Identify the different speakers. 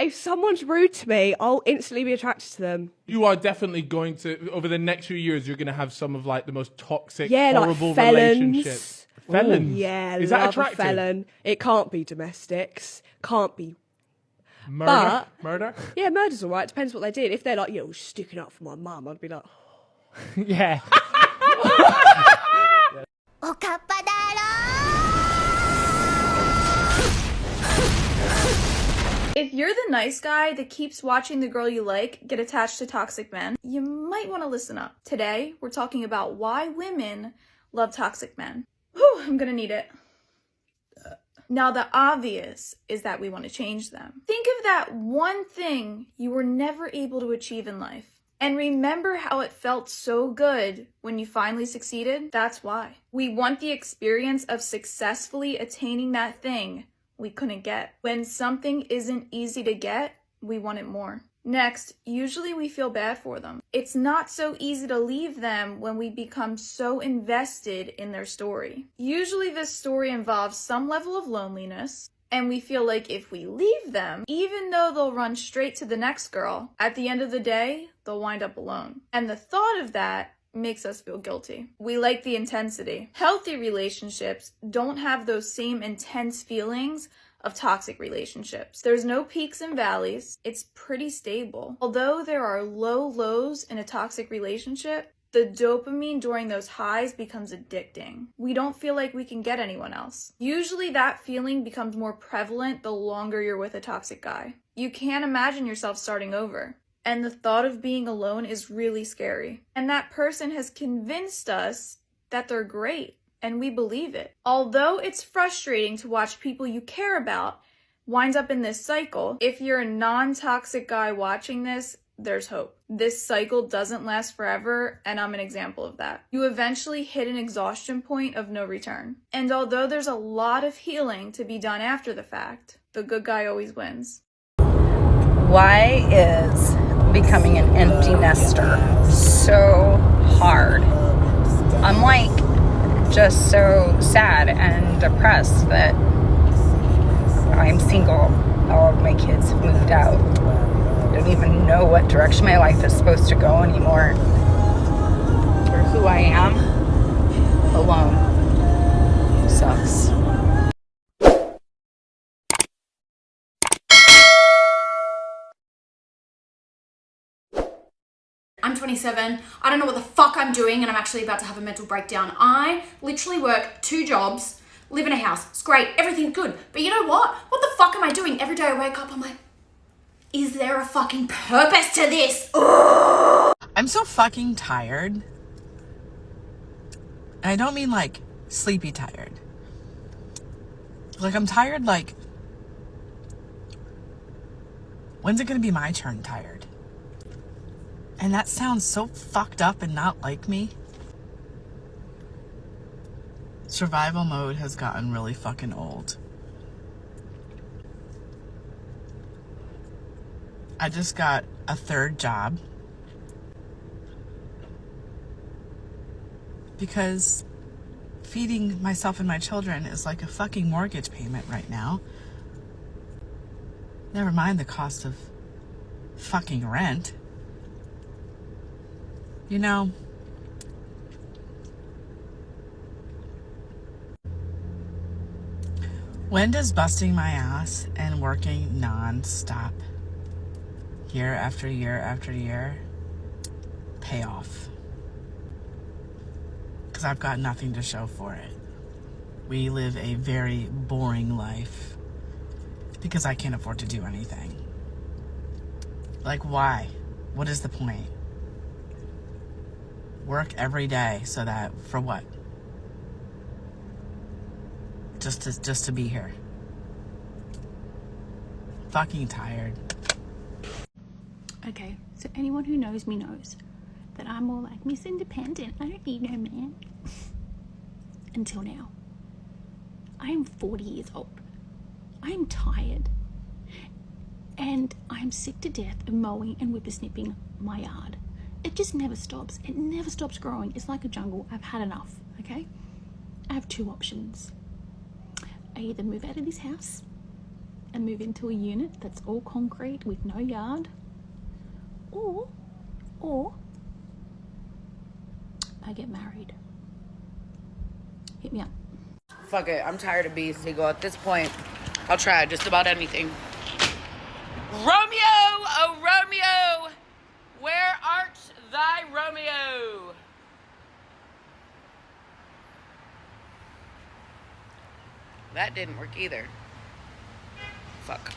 Speaker 1: If someone's rude to me, I'll instantly be attracted to them.
Speaker 2: You are definitely going to, over the next few years, you're going to have some of like the most toxic,
Speaker 1: Yeah,
Speaker 2: horrible
Speaker 1: like felons.
Speaker 2: relationships. Felons?
Speaker 1: Yeah,
Speaker 2: Is that
Speaker 1: love
Speaker 2: attractive?
Speaker 1: a felon. It can't be domestics. Can't be.
Speaker 2: Murder? Murder?
Speaker 1: Yeah, murder's all right. Depends what they did. If they're like, sticking up for my mum, I'd be like,
Speaker 2: Yeah.
Speaker 3: If you're the nice guy that keeps watching the girl you like get attached to toxic men, you might want to listen up. Today, we're talking about why women love toxic men. Whew, I'm gonna need it. Now, the obvious is that we want to change them. Think of that one thing you were never able to achieve in life. And remember how it felt so good when you finally succeeded? That's why. We want the experience of successfully attaining that thing we couldn't get. When something isn't easy to get, we want it more. Next, usually we feel bad for them. It's not so easy to leave them when we become so invested in their story. Usually this story involves some level of loneliness, and we feel like if we leave them, even though they'll run straight to the next girl, at the end of the day, they'll wind up alone. And the thought of that makes us feel guilty. We like the intensity. Healthy relationships don't have those same intense feelings of toxic relationships. There's no peaks and valleys. It's pretty stable. Although there are low lows in a toxic relationship, the dopamine during those highs becomes addicting. We don't feel like we can get anyone else. Usually that feeling becomes more prevalent the longer you're with a toxic guy. You can't imagine yourself starting over. And the thought of being alone is really scary. And that person has convinced us that they're great, and we believe it. Although it's frustrating to watch people you care about wind up in this cycle, if you're a non-toxic guy watching this, there's hope. This cycle doesn't last forever, and I'm an example of that. You eventually hit an exhaustion point of no return. And although there's a lot of healing to be done after the fact, the good guy always wins.
Speaker 4: Why is becoming an empty nester so hard? I'm like just so sad and depressed that I'm single. All of my kids have moved out. I don't even know what direction my life is supposed to go anymore, or who I am. Alone sucks.
Speaker 5: I'm 27, I don't know what the fuck I'm doing, and I'm actually about to have a mental breakdown. I literally work 2 jobs, live in a house, it's great, everything's good. But you know what? What the fuck am I doing? Every day I wake up, I'm like, is there a fucking purpose to this? Ugh!
Speaker 6: I'm so fucking tired. And I don't mean like sleepy tired. Like I'm tired like, when's it gonna be my turn tired? And that sounds so fucked up and not like me. Survival mode has gotten really fucking old. I just got a 3rd job because feeding myself and my children is like a fucking mortgage payment right now. Never mind the cost of fucking rent. You know, when does busting my ass and working non-stop year after year after year pay off? Because I've got nothing to show for it. We live a very boring life because I can't afford to do anything. Like, why? What is the point? Work every day so that, for what? Just to be here. Fucking tired.
Speaker 7: Okay, so anyone who knows me knows that I'm more like Miss Independent. I don't need no man. Until now. I am 40 years old. I am tired. And I'm sick to death of mowing and whippersnipping my yard. It just never stops. It never stops growing. It's like a jungle. I've had enough, okay? I have 2 options. I either move out of this house and move into a unit that's all concrete with no yard, or I get married. Hit me up.
Speaker 6: Fuck it, I'm tired of being single. At this point, I'll try just about anything. Romeo, oh Romeo, where art thy Romeo? That didn't work either. Fuck.